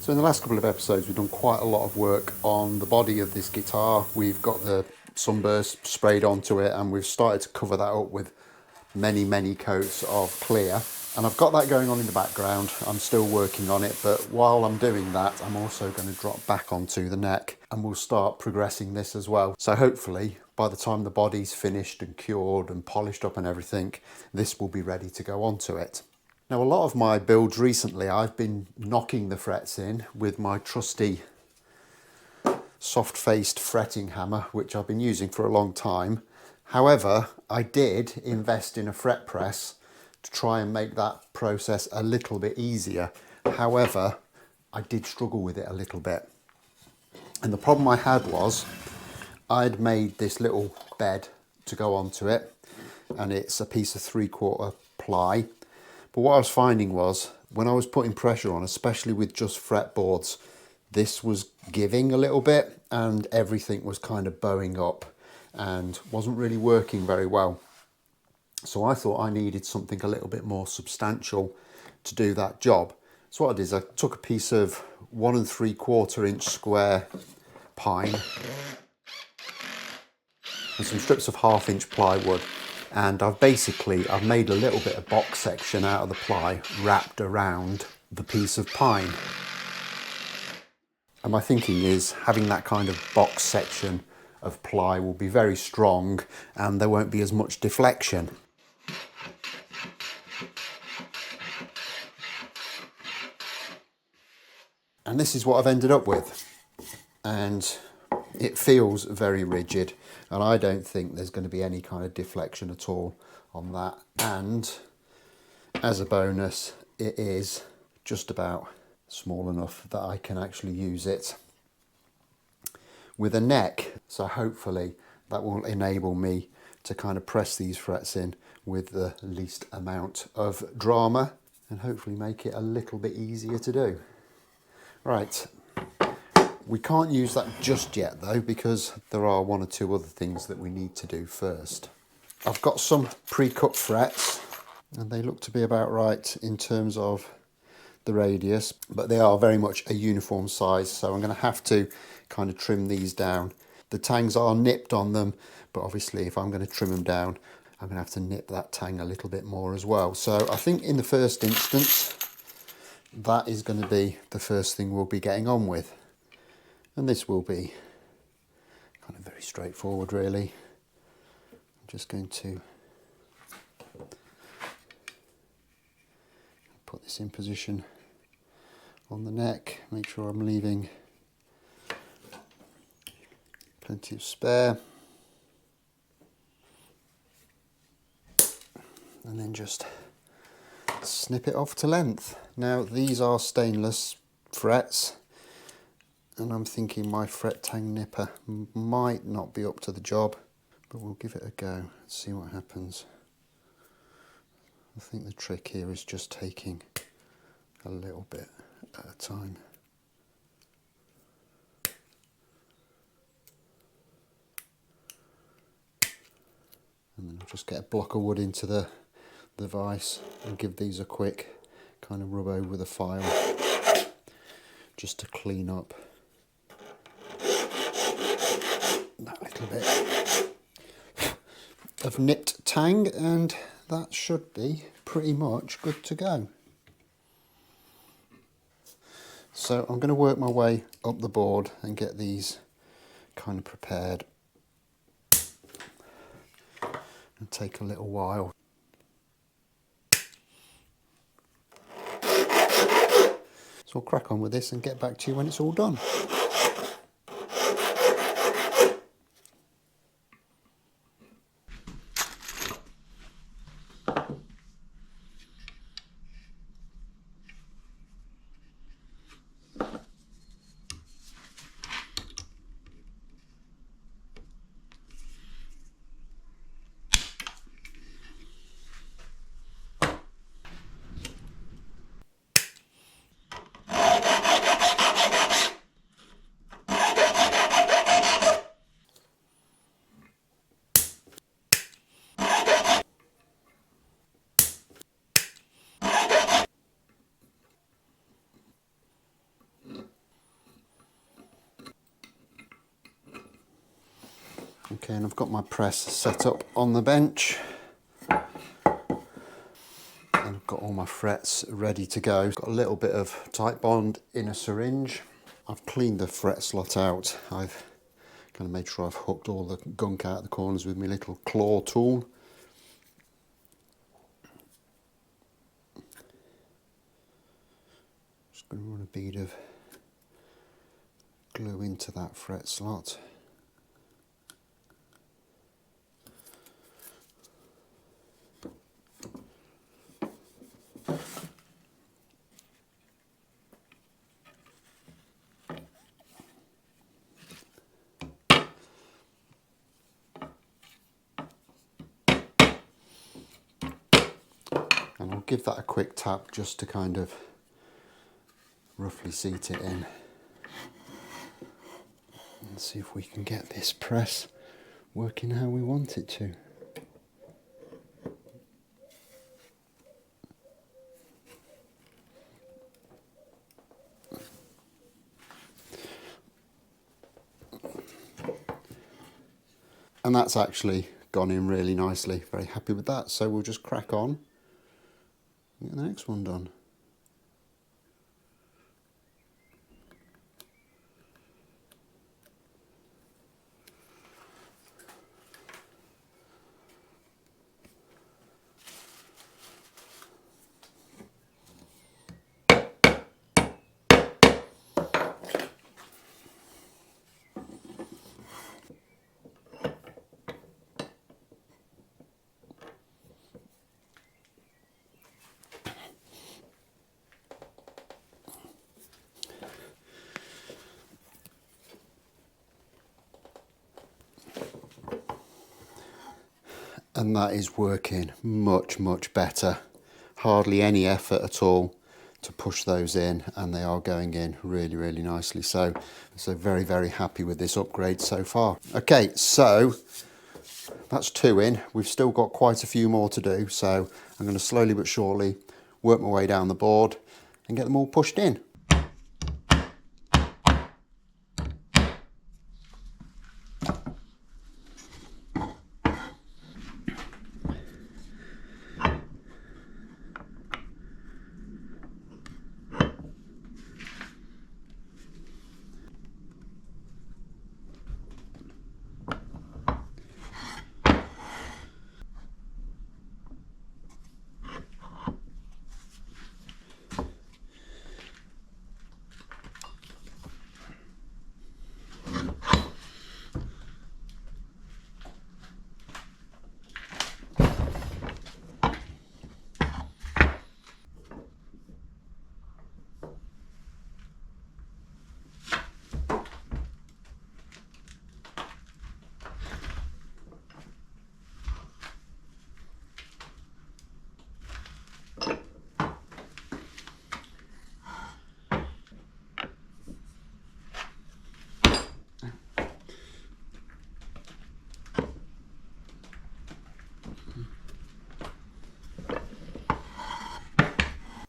So in the last couple of episodes we've done quite a lot of work on the body of this guitar. We've got the sunburst sprayed onto it and we've started to cover that up with many coats of clear. And I've got that going on in the background. I'm still working on it, but while I'm doing that, I'm also going to drop back onto the neck and we'll start progressing this as well. So hopefully by the time the body's finished and cured and polished up and everything, this will be ready to go onto it. Now, a lot of my builds recently, I've been knocking the frets in with my trusty soft-faced fretting hammer, which I've been using for a long time. However, I did invest in a fret press to try and make that process a little bit easier. However, I did struggle with it a little bit. And the problem I had was I'd made this little bed to go onto it, and it's a piece of 3/4 ply. But what I was finding was when I was putting pressure on, especially with just fretboards, this was giving a little bit and everything was kind of bowing up and wasn't really working very well. So I thought I needed something a little bit more substantial to do that job. So what I did is I took a piece of 1 3/4 inch square pine and some strips of 1/2 inch plywood. And I've made a little bit of box section out of the ply wrapped around the piece of pine. And my thinking is having that kind of box section of ply will be very strong and there won't be as much deflection. And this is what I've ended up with. And it feels very rigid, and I don't think there's going to be any kind of deflection at all on that. And as a bonus, it is just about small enough that I can actually use it with a neck. So hopefully that will enable me to kind of press these frets in with the least amount of drama and hopefully make it a little bit easier to do. Right. We can't use that just yet though, because there are 1 or 2 other things that we need to do first. I've got some pre-cut frets and they look to be about right in terms of the radius, but they are very much a uniform size, so I'm going to have to kind of trim these down. The tangs are nipped on them, but obviously if I'm going to trim them down, I'm going to have to nip that tang a little bit more as well. So I think in the first instance, that is going to be the first thing we'll be getting on with. And this will be kind of very straightforward really. I'm just going to put this in position on the neck, make sure I'm leaving plenty of spare. And then just snip it off to length. Now these are stainless frets, and I'm thinking my fret tang nipper might not be up to the job, but we'll give it a go and see what happens. I think the trick here is just taking a little bit at a time. And then I'll just get a block of wood into the vise and give these a quick kind of rub over with a file just to clean up that little bit of nipped tang, and that should be pretty much good to go. So I'm going to work my way up the board and get these kind of prepared. It'll take a little while. So I'll crack on with this and get back to you when it's all done. Okay, and I've got my press set up on the bench. And I've got all my frets ready to go. Got a little bit of tight bond in a syringe. I've cleaned the fret slot out. I've kind of made sure I've hooked all the gunk out of the corners with my little claw tool. Just going to run a bead of glue into that fret slot. And I'll give that a quick tap just to kind of roughly seat it in. And see if we can get this press working how we want it to. And that's actually gone in really nicely. Very happy with that. So we'll just crack on and get the next one done. And that is working much, much better. Hardly any effort at all to push those in, and they are going in really, really nicely. So very, very happy with this upgrade so far. Okay, so that's 2 in. We've still got quite a few more to do. So I'm going to slowly but surely work my way down the board and get them all pushed in.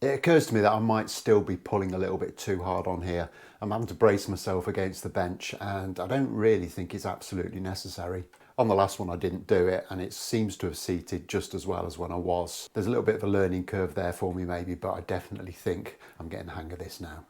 It occurs to me that I might still be pulling a little bit too hard on here. I'm having to brace myself against the bench, and I don't really think it's absolutely necessary. On the last one I didn't do it, and it seems to have seated just as well as when I was. There's a little bit of a learning curve there for me maybe, but I definitely think I'm getting the hang of this now.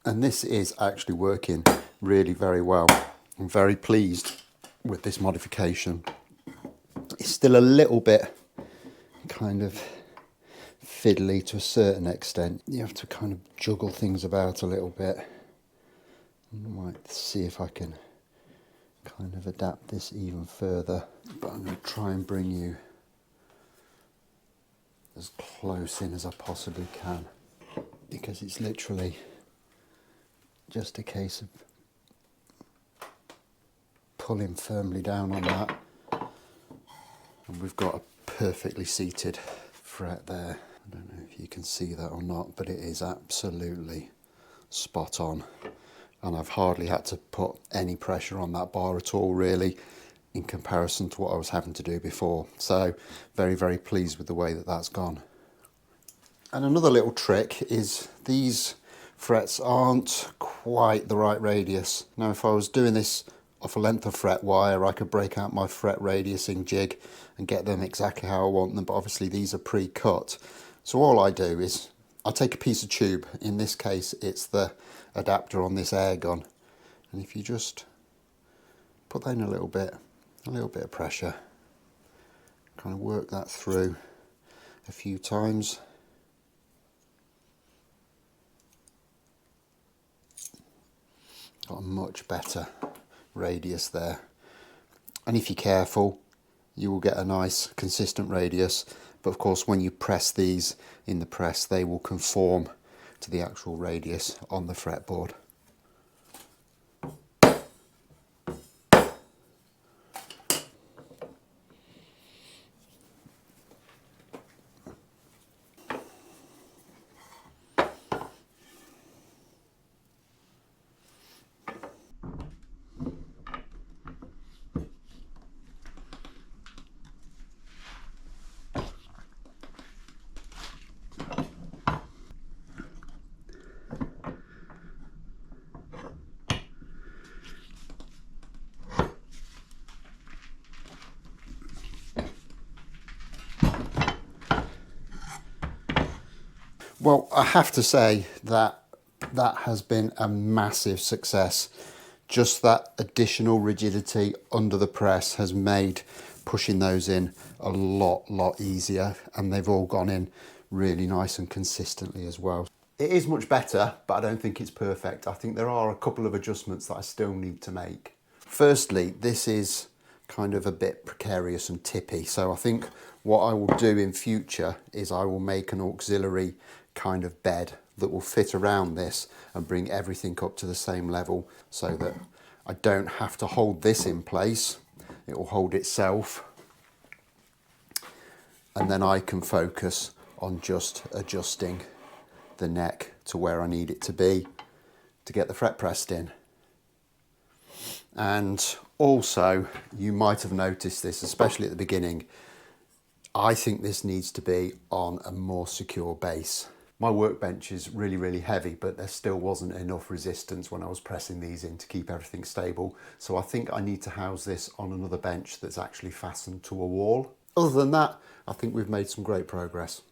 And this is actually working really very well. I'm very pleased with this modification. It's still a little bit kind of fiddly to a certain extent. You have to kind of juggle things about a little bit. I might see if I can kind of adapt this even further, but I'm going to try and bring you as close in as I possibly can, because it's literally just a case of pulling firmly down on that, and we've got a perfectly seated fret there. I don't know if you can see that or not, but it is absolutely spot on, and I've hardly had to put any pressure on that bar at all really in comparison to what I was having to do before. So very, very pleased with the way that that's gone. And another little trick is these frets aren't quite the right radius. Now if I was doing this off a length of fret wire, I could break out my fret radiusing jig and get them exactly how I want them, but obviously these are pre-cut. So all I do is I take a piece of tube, in this case it's the adapter on this air gun, and if you just put that in a little bit of pressure, kind of work that through a few times, got a much better radius there. And if you're careful, you will get a nice consistent radius, but of course when you press these in the press, they will conform to the actual radius on the fretboard. Well, I have to say that that has been a massive success. Just that additional rigidity under the press has made pushing those in a lot easier, and they've all gone in really nice and consistently as well. It is much better, but I don't think it's perfect. I think there are a couple of adjustments that I still need to make. Firstly, this is kind of a bit precarious and tippy, so I think what I will do in future is I will make an auxiliary kind of bed that will fit around this and bring everything up to the same level, so that I don't have to hold this in place. It will hold itself, and then I can focus on just adjusting the neck to where I need it to be to get the fret pressed in. And also, you might have noticed this, especially at the beginning, I think this needs to be on a more secure base. My workbench is really heavy, but there still wasn't enough resistance when I was pressing these in to keep everything stable. So I think I need to house this on another bench that's actually fastened to a wall. Other than that, I think we've made some great progress.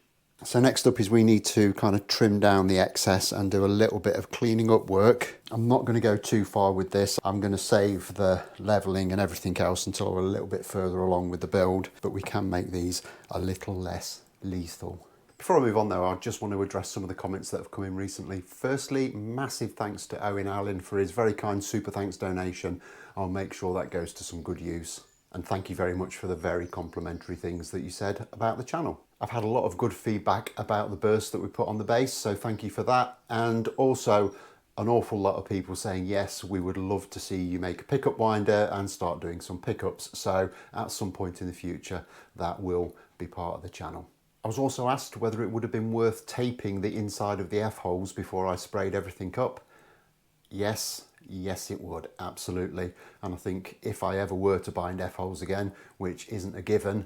So next up is we need to kind of trim down the excess and do a little bit of cleaning up work. I'm not going to go too far with this. I'm going to save the leveling and everything else until we're a little bit further along with the build, but we can make these a little less lethal. Before I move on though, I just want to address some of the comments that have come in recently. Firstly, massive thanks to Owen Allen for his very kind super thanks donation. I'll make sure that goes to some good use. And thank you very much for the very complimentary things that you said about the channel. I've had a lot of good feedback about the burst that we put on the base, so thank you for that. And also an awful lot of people saying, yes, we would love to see you make a pickup winder and start doing some pickups. So at some point in the future, that will be part of the channel. I was also asked whether it would have been worth taping the inside of the F-holes before I sprayed everything up. Yes it would, absolutely. And I think if I ever were to bind F-holes again, which isn't a given,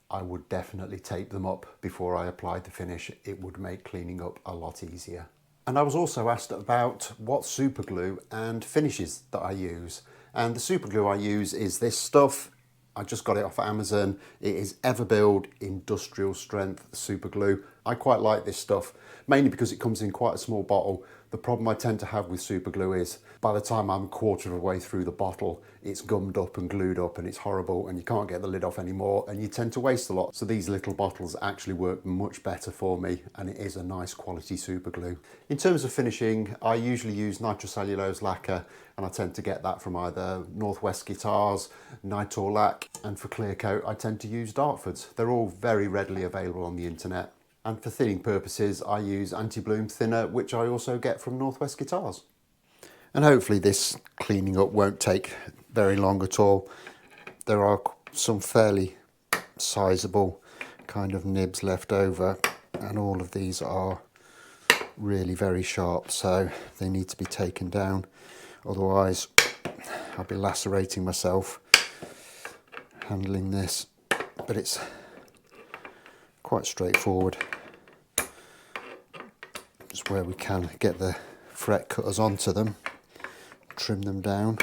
I would definitely tape them up before I applied the finish. It would make cleaning up a lot easier. And I was also asked about what super glue and finishes that I use. And the super glue I use is this stuff. I just got it off Amazon. It is Everbuild industrial strength super glue. I quite like this stuff, mainly because it comes in quite a small bottle, The problem I tend to have with super glue is by the time I'm a quarter of a way through the bottle, it's gummed up and glued up and it's horrible and you can't get the lid off anymore and you tend to waste a lot. So these little bottles actually work much better for me, and it is a nice quality super glue. In terms of finishing, I usually use nitrocellulose lacquer, and I tend to get that from either Northwest Guitars, Nitor Lac, and for clear coat I tend to use Dartford's. They're all very readily available on the internet. And for thinning purposes, I use anti-bloom thinner, which I also get from Northwest Guitars. And hopefully this cleaning up won't take very long at all. There are some fairly sizable kind of nibs left over, and all of these are really very sharp, so they need to be taken down. Otherwise, I'll be lacerating myself handling this, but it's quite straightforward. Just where we can get the fret cutters onto them, trim them down.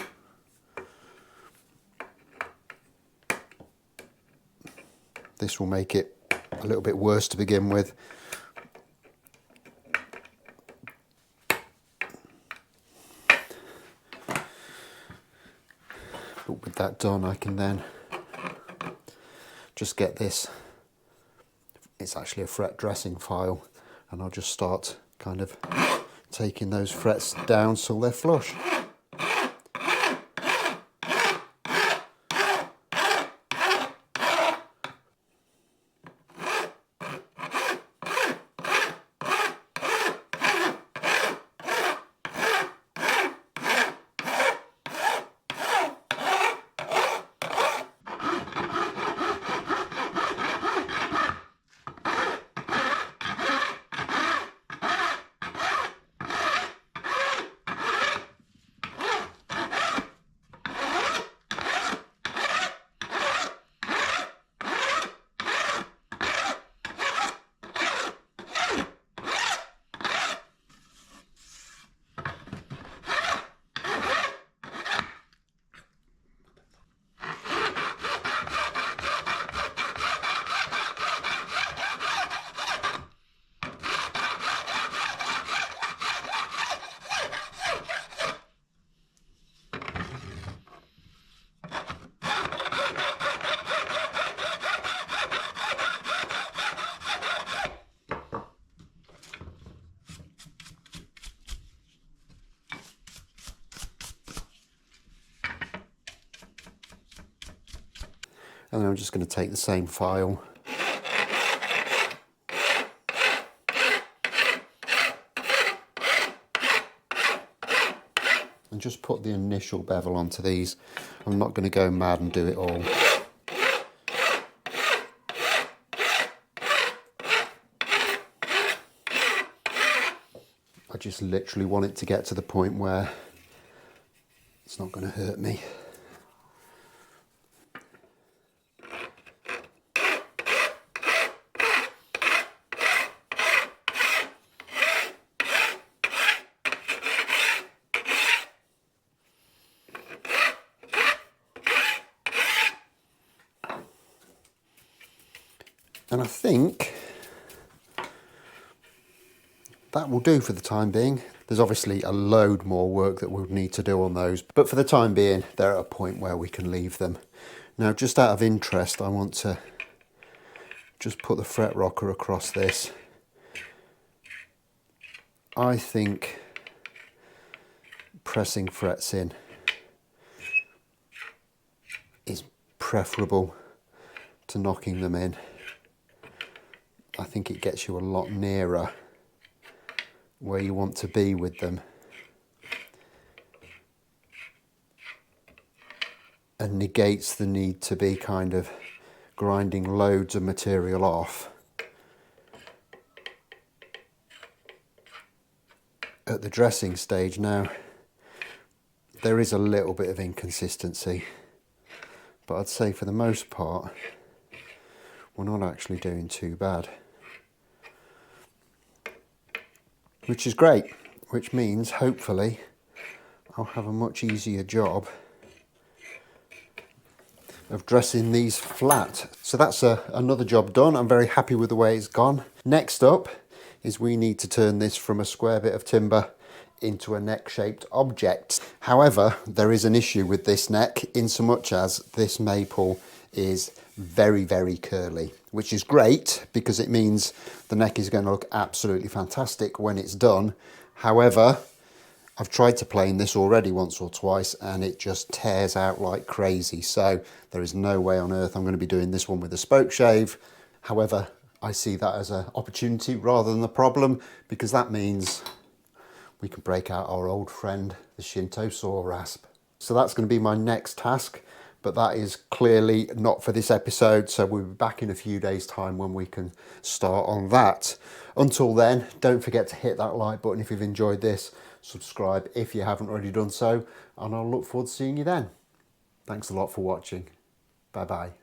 This will make it a little bit worse to begin with. But with that done, I can then just get this. It's actually a fret dressing file, and I'll just start kind of taking those frets down so they're flush. And then I'm just going to take the same file and just put the initial bevel onto these. I'm not going to go mad and do it all. I just literally want it to get to the point where it's not going to hurt me. And I think that will do for the time being. There's obviously a load more work that we'll need to do on those, but for the time being, they're at a point where we can leave them. Now, just out of interest, I want to just put the fret rocker across this. I think pressing frets in is preferable to knocking them in. I think it gets you a lot nearer where you want to be with them, and negates the need to be kind of grinding loads of material off at the dressing stage. Now, there is a little bit of inconsistency, but I'd say for the most part we're not actually doing too bad, which is great, which means hopefully I'll have a much easier job of dressing these flat. So that's another job done. I'm very happy with the way it's gone. Next up is we need to turn this from a square bit of timber into a neck-shaped object. However, there is an issue with this neck in so much as this maple is very, very curly, which is great because it means the neck is going to look absolutely fantastic when it's done. However, I've tried to plane this already once or twice and it just tears out like crazy. So there is no way on earth I'm going to be doing this one with a spoke shave. However, I see that as an opportunity rather than a problem, because that means we can break out our old friend, the Shinto saw rasp. So that's going to be my next task, but that is clearly not for this episode. So we'll be back in a few days' time when we can start on that. Until then, don't forget to hit that like button if you've enjoyed this. Subscribe if you haven't already done so, and I'll look forward to seeing you then. Thanks a lot for watching. Bye bye.